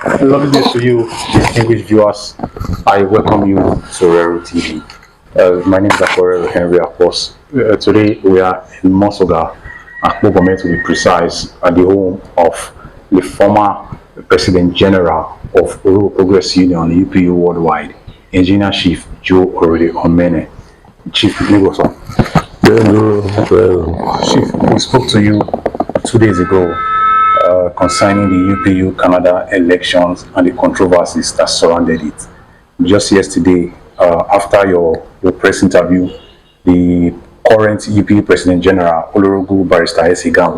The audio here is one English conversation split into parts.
Lovely day to you, distinguished viewers. I welcome you to Rero TV. My name is Rero Henry, of course. Today we are in Mosoga, Akpogome to be precise, at the home of the former President General of Rural Progress Union, UPU Worldwide, Engineer Chief Joe Omene. Chief, Chief, we spoke to you 2 days ago concerning the UPU Canada elections and the controversies that surrounded it. Just yesterday, after your press interview, the current UPU President General, Olorogun Ese Gam,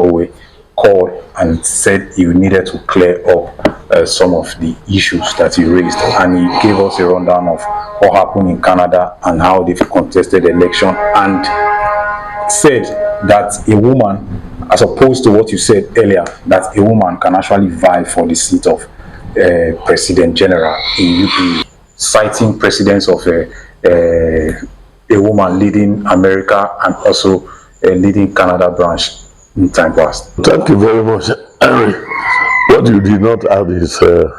called and said you needed to clear up some of the issues that you raised, and he gave us a rundown of what happened in Canada and how they've contested the election, and said that a woman, as opposed to what you said earlier, that a woman can actually vie for the seat of President General in UPU, citing precedents of a woman leading America and also leading Canada branch in time past. Thank you very much, Henry. What you did not add is the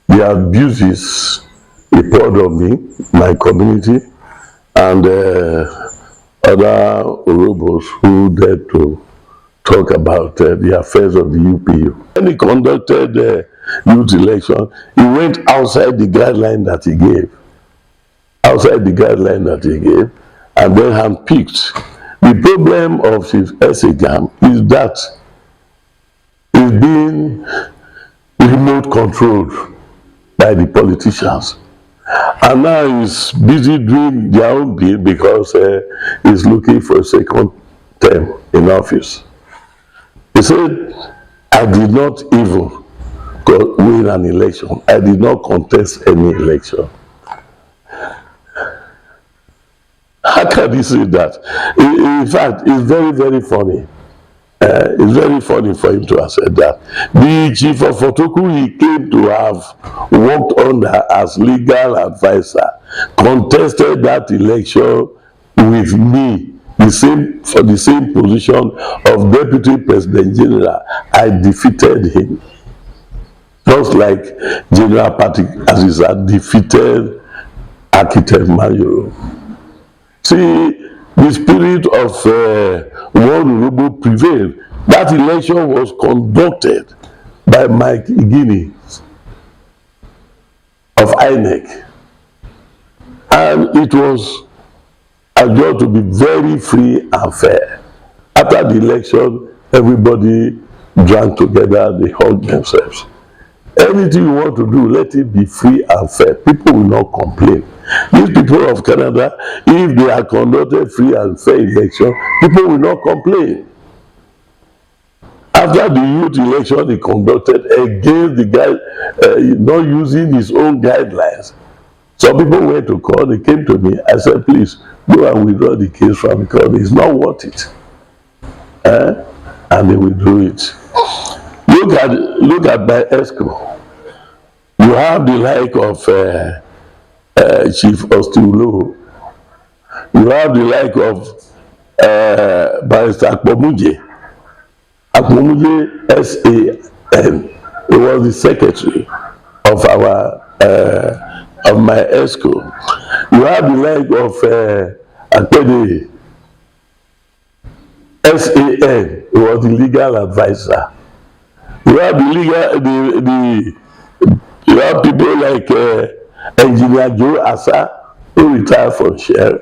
abuses he poured on me, my community, and other Orobos who dared to talk about the affairs of the UPU. When he conducted the youth election, he went outside the guideline that he gave. And then handpicked. The problem of Chief Ese Gam is that it's being remote controlled by the politicians. And now he's busy doing their own bit because he's looking for a second term in office. He said, I did not even win an election. I did not contest any election. How can he say that? In fact, it's very, very funny. It's very funny for him to have said that. The chief of Otoku he claimed to have worked under as legal advisor contested that election with me, for the same position of Deputy President General. I defeated him. Just like General Patrick Aziza defeated Architect Mayoro. See, the spirit of one Robo prevailed. That election was conducted by Mike Igini of INEC. And it was adjudged to be very free and fair. After the election, everybody drank together, they hugged themselves. Anything you want to do, let it be free and fair. People will not complain. These people of Canada, if they are conducted free and fair election, people will not complain. After the youth election he conducted against the guy not using his own guidelines, some people went to court. They came to me. I said, please go and withdraw the case from because it's not worth it. And they withdrew it. Look at my ESCO. You have the like of Chief Ostiulo. You have the like of Barrister Akpomuje. Akpomuje S.A.N. He was the secretary of my ESCO. You have the like of Akpede S.A.N. He was the legal advisor. You have you have people like Engineer Joe Asa, who retired from Shell.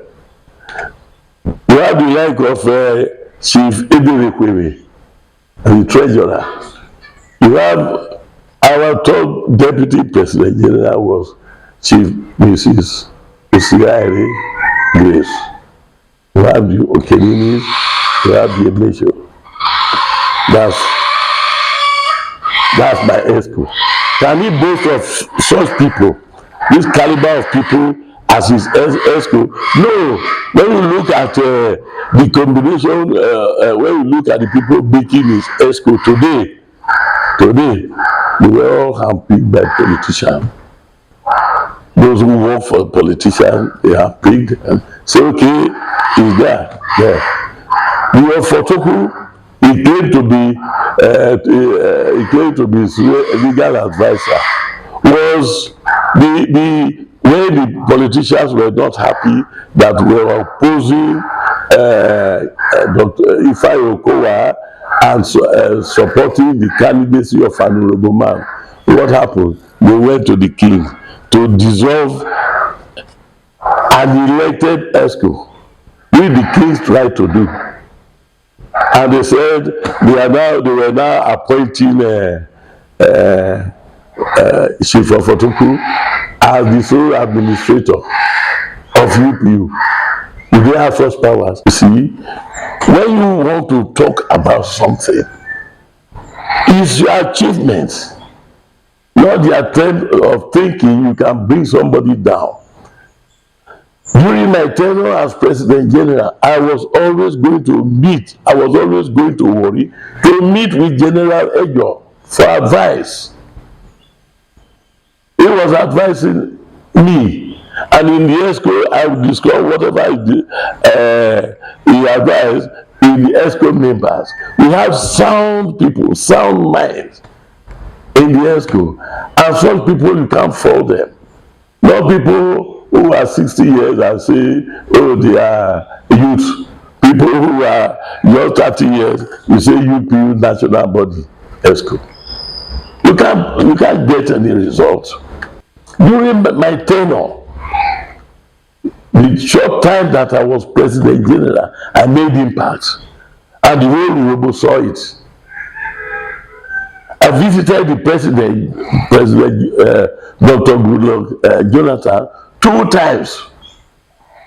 You have the like of Chief Edirekwere, the treasurer. You have our third Deputy President General was Chief Mrs. Usigari Grace. You have the Okeninis, you have the Emesho. That's my ESCO. Can he boast of such people, this caliber of people as his ESCO? No. When you look at the combination, when you look at the people making his ESCO today, they were all handpicked by politicians. Those who work for politicians, they are picked and say, okay, he's there. We were for Toku. He claimed to be his legal advisor. was when the politicians were not happy that we were opposing Dr. Ifeanyi Okowa and supporting the candidacy of an honorable man. What happened? They went to the king to dissolve an elected ESCO, which the kings tried to do. And they said they were now appointing Chief of Otoku as the sole administrator of UPU. You don't have such powers. You see, when you want to talk about something, it's your achievements, not the trend of thinking you can bring somebody down. During my tenure as President General, I was always going to worry to meet with General Ejo for advice. He was advising me, and in the ESCO, I would discuss whatever he advised in the ESCO members. We have sound people, sound minds in the ESCO, and some people you can't fault them. Not people who are 60 years and say, oh, they are youth. People who are just 30 years, you say UPU national body, ESCO. You can't get any results. During my tenure, the short time that I was President General, I made impact, and the whole Yoruba saw it. I visited the President Dr. Goodluck Jonathan 2 times.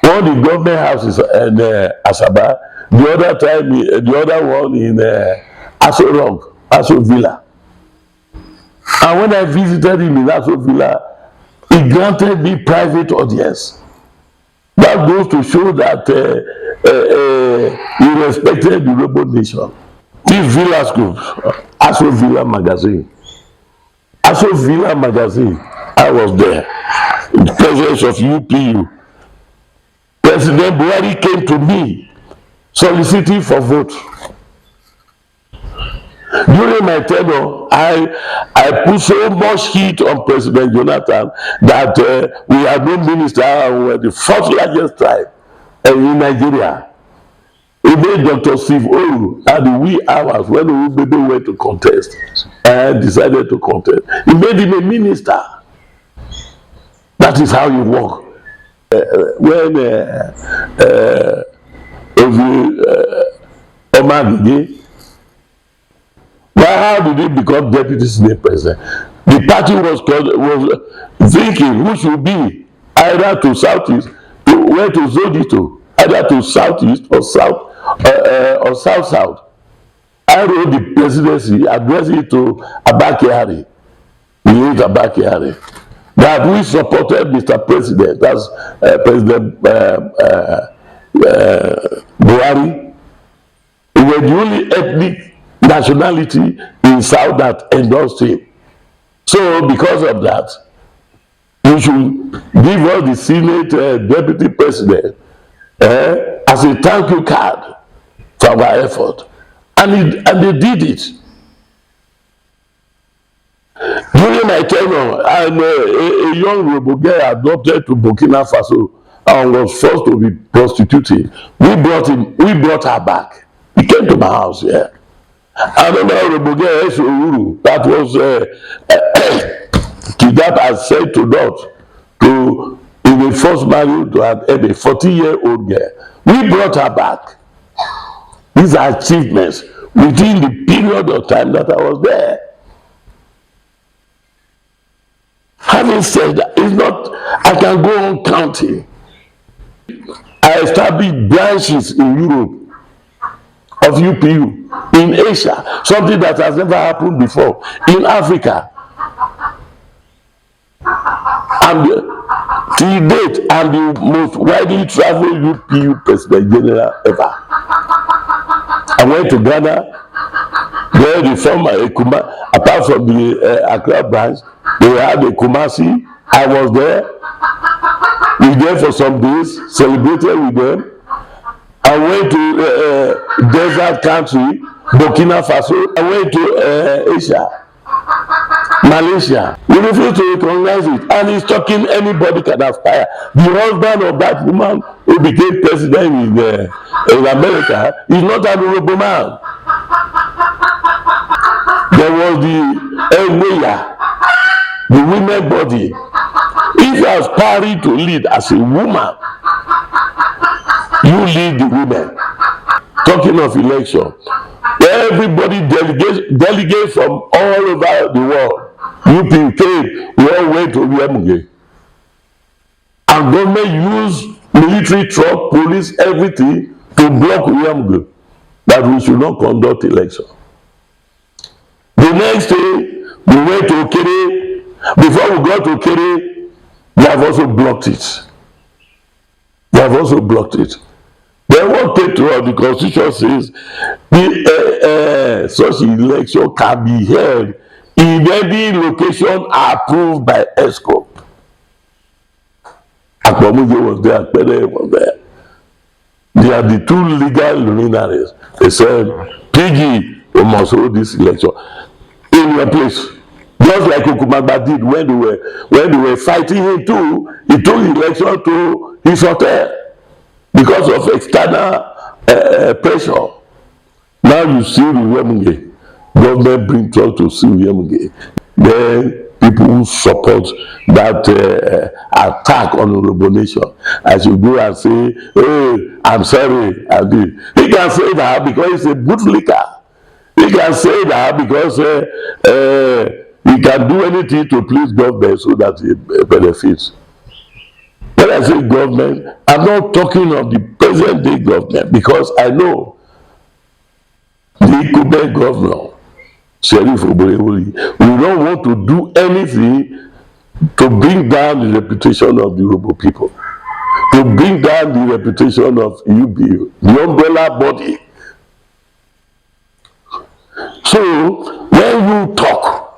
One in government houses in Asaba, the other one in Aso Villa. And when I visited him in Aso Villa, he granted me private audience. That goes to show that he respected the Yoruba nation. This Villa group, Aso Villa magazine, I was there in the presence of UPU. President Buhari came to me soliciting for vote. During my tenure, I put so much heat on President Jonathan that we had no minister and we were the 4th largest tribe in Nigeria. He made Dr. Steve Oru at the wee hours when Urubebe went to contest and decided to contest. He made him a minister. That is how you work. When Omene, how did he become deputy senate president? The party was thinking who should be either to southeast, where to Zodito, either to southeast or south south. I wrote the presidency, addressing it to Abakari, that we supported Mr. President as President Buhari. We were the only ethnic nationality in South that endorsed him. So because of that, you should give us the Senate Deputy President as a thank you card for our effort. And they did it. During my tenure, a young Yoruba girl adopted to Burkina Faso and was forced to be prostituted. We brought her back. He came to my house here. Another Yoruba girl, Ese Gam, that was kidnapped and sent to North in the first marriage to a 40-year-old girl. We brought her back. These are achievements within the period of time that I was there. Having said that, it's not, I can go on counting. I established branches in Europe of UPU, in Asia, something that has never happened before, in Africa. And to date, I'm the most widely traveled UPU President General ever. I went to Ghana, where they formed apart from the Accra branch, they had a Kumasi. I was there. We were there for some days, celebrated with them. I went to desert country, Burkina Faso. I went to Asia. Malaysia, we refuse to recognize it, and he's talking anybody can aspire. The husband of that woman who became president in America is not an honorable man. There was the Eweya, the women body. If you are aspiring to lead as a woman, you lead the women. Talking of election, everybody delegates from all over the world. UPU came, we all went to Uyemge. And government used military truck, police, everything to block Uyemge, that we should not conduct election. The next day, we went to Okere. Before we got to Okere, they have also blocked it. They have also blocked it. Then what came to us, the constitution says such election can be held in any location approved by ESCO. Akpomuje was there, Akpede was there. They are the two legal luminaries. They said, PG, we must hold this election in your place. Just like Okumagba did when they were fighting him too, he took election to his hotel because of external pressure. Now you see Uyemge, government bring truck to see Uyemge. Then people who support that attack on Urhobo nation, as you go and say, hey, I'm sorry, I did. He can say that because he's a bootlicker. He can say that because he can do anything to please government so that he benefits. When I say government, I'm not talking of the present day government, because I know the incumbent governor, Sheriff Oborewori, we don't want to do anything to bring down the reputation of the Urhobo people, to bring down the reputation of UPU, the umbrella body. So when you talk,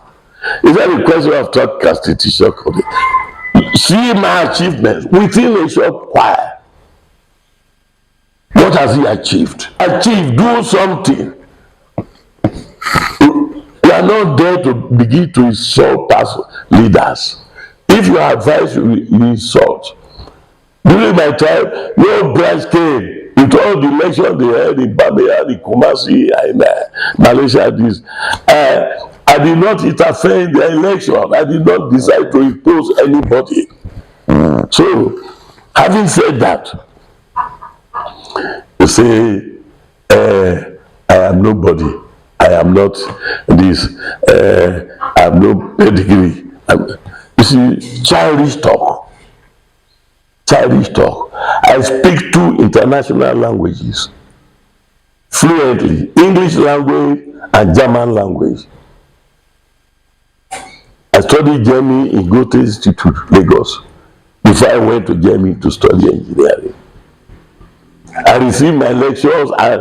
is that a question of talk constitution? See my achievements within a short while. What has he achieved? Achieve, do something. We are not there to begin to insult past leaders. If you advise, you insult. During my time, no branch came with all the elections they held in Bamia, in Kumasi, and Malaysia. I did not interfere in the election. I did not decide to impose anybody. So, having said that, you say, I am nobody. I am not this. I have no pedigree. You see, childish talk. Childish talk. I speak two international languages fluently: English language and German language. I studied German in Goethe Institute, Lagos, before I went to Germany to study engineering. I received my lectures, I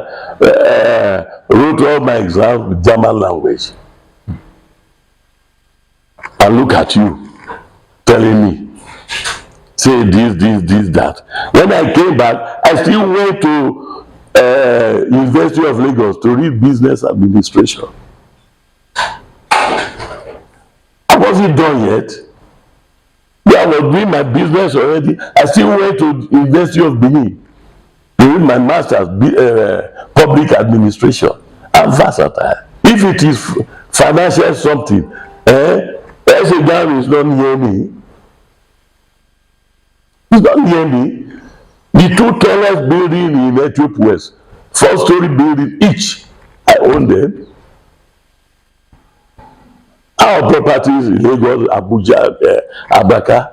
wrote all my exams with German language. And look at you, telling me, say this, that. When I came back, I still went to University of Lagos to read business administration. I wasn't done yet. I was doing my business already. I still went to University of Benin to read my master's public administration. I'm versatile. If it is financial something, Ese Gam is not near me. It's not near me. The two tallest buildings in Ethiopia West, 4-story building each, I own them. Our properties in Lagos, Abuja, Abaka,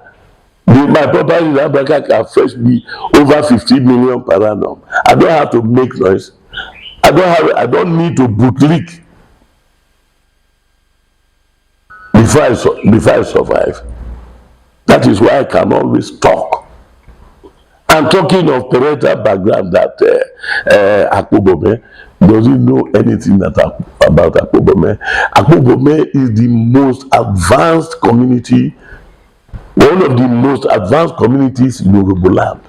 my properties in Abaka can fetch me over 15 million per annum. I don't have to make noise. I don't need to bootlick before I survive. That is why I can always talk. I'm talking of parental background that Akpobome doesn't know anything about Akpobome. Akpobome is the most advanced community, one of the most advanced communities in Urhobo land.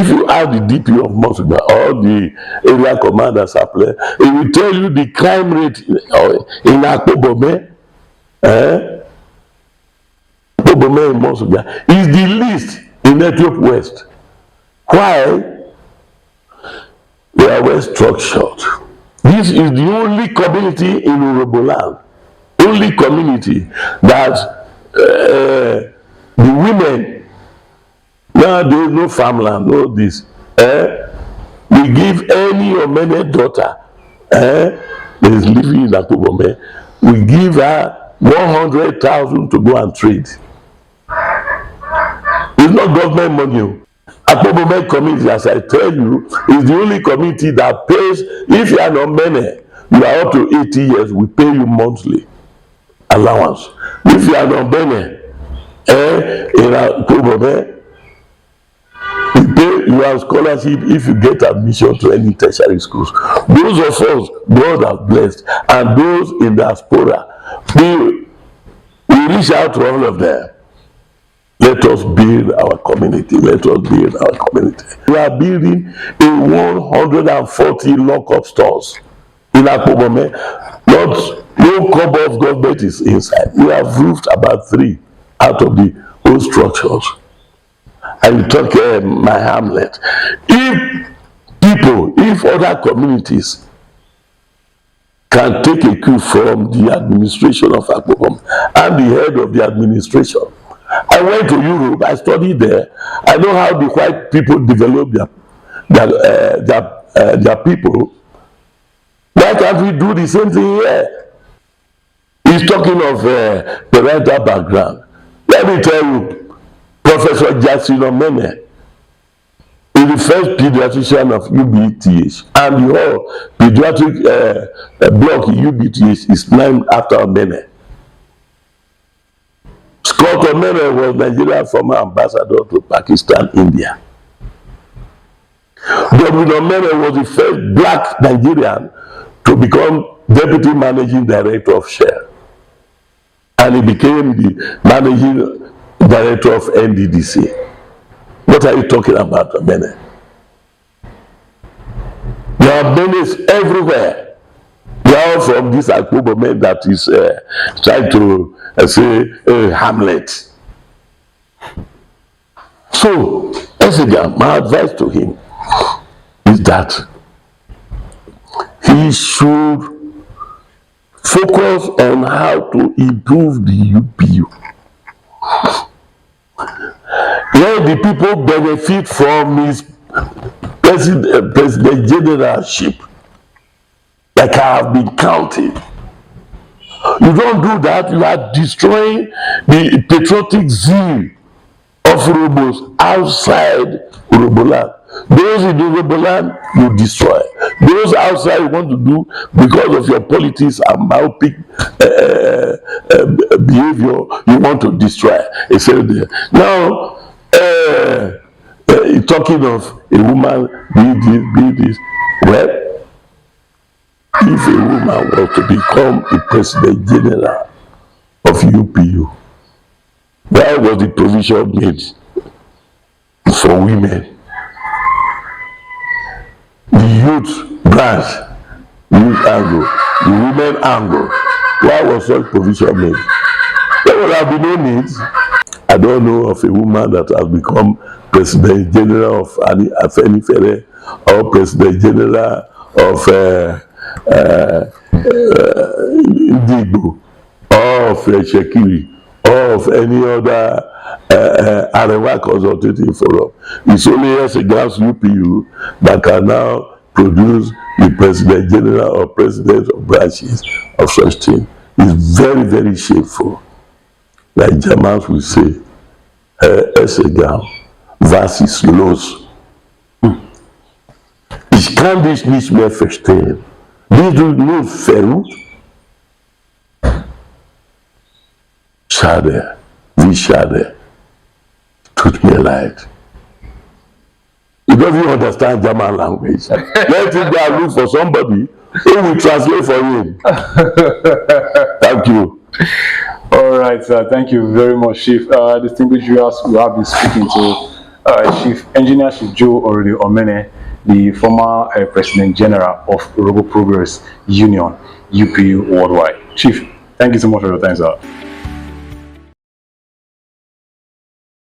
If you ask the DP of Moscow or the area commanders are playing, it will tell you the crime rate in Akpobome, Akpobome in Moscow is the least in Ethiope West. Why? They are well structured. This is the only community in Uroboland, only community that the women, now there is no farmland, no this. We give any Omene daughter that is living in Akubome, we give her 100,000 to go and trade. It's not government money. Akubome community, as I tell you, is the only community that pays. If you are not Omene, you are up to 80 years, we pay you monthly allowance. If you are not Omene, in Akubome, we pay your scholarship if you get admission to any tertiary schools. Those of us God has blessed, and those in diaspora, we reach out to all of them. Let us build our community. Let us build our community. We are building a 140 lock-up stores in Akpobome. No cover of government is inside. We have roofed about 3 out of the old structures. And you talk my hamlet. If other communities can take a cue from the administration of Akpobome and the head of the administration. I went to Europe, I studied there. I know how the white people develop their people. Why can't we do the same thing here? He's talking of parental background. Let me tell you, Professor Jackson Omene is the first pediatrician of UBTH, and the whole pediatric block in UBTH is named after Omene. Scott Omene was Nigeria's former ambassador to Pakistan, India. David Omene was the first black Nigerian to become deputy managing director of Shell, and he became the managing director of NDDC. What are you talking about, Omene? There are Omenes everywhere. They are all from this Akpobome that is trying to say Hamlet. So, Ese Gam, my advice to him is that he should focus on how to improve the UPU. Let the people benefit from his president generalship, like I have been counting. You don't do that, you are destroying the patriotic zeal of Urobos outside Uroboland. Those in Uroboland you destroy. Those outside you want to do because of your politics and myopic behavior, you want to destroy. Now, talking of a woman being this, well, if a woman was to become the President General of UPU, that was the provision made for women. The youth branch, youth angle, the women angle, why was such provision made? There would have been no need. I don't know of a woman that has become President General of Afenifere or President General of Indigo or of Shekiri or of any other Arewa Consultative Forum. It's only Ese Gam's UPU that can now produce the President General or President of branches of such thing. It's very, very shameful. Like Germans will say, Ese Gam versus los. Ich kann dich nicht mehr verstehen. Wie du nur verrückt? Schade, wie schade. Tut mir leid. You don't even understand German language. Let him go and look for somebody who will translate for him. Thank you. All right, thank you very much, Chief. Distinguished viewers, we have been speaking to Chief Engineer Chief Joe Omene, the former President General of Robo Progress Union, UPU Worldwide. Chief, thank you so much for your time, sir.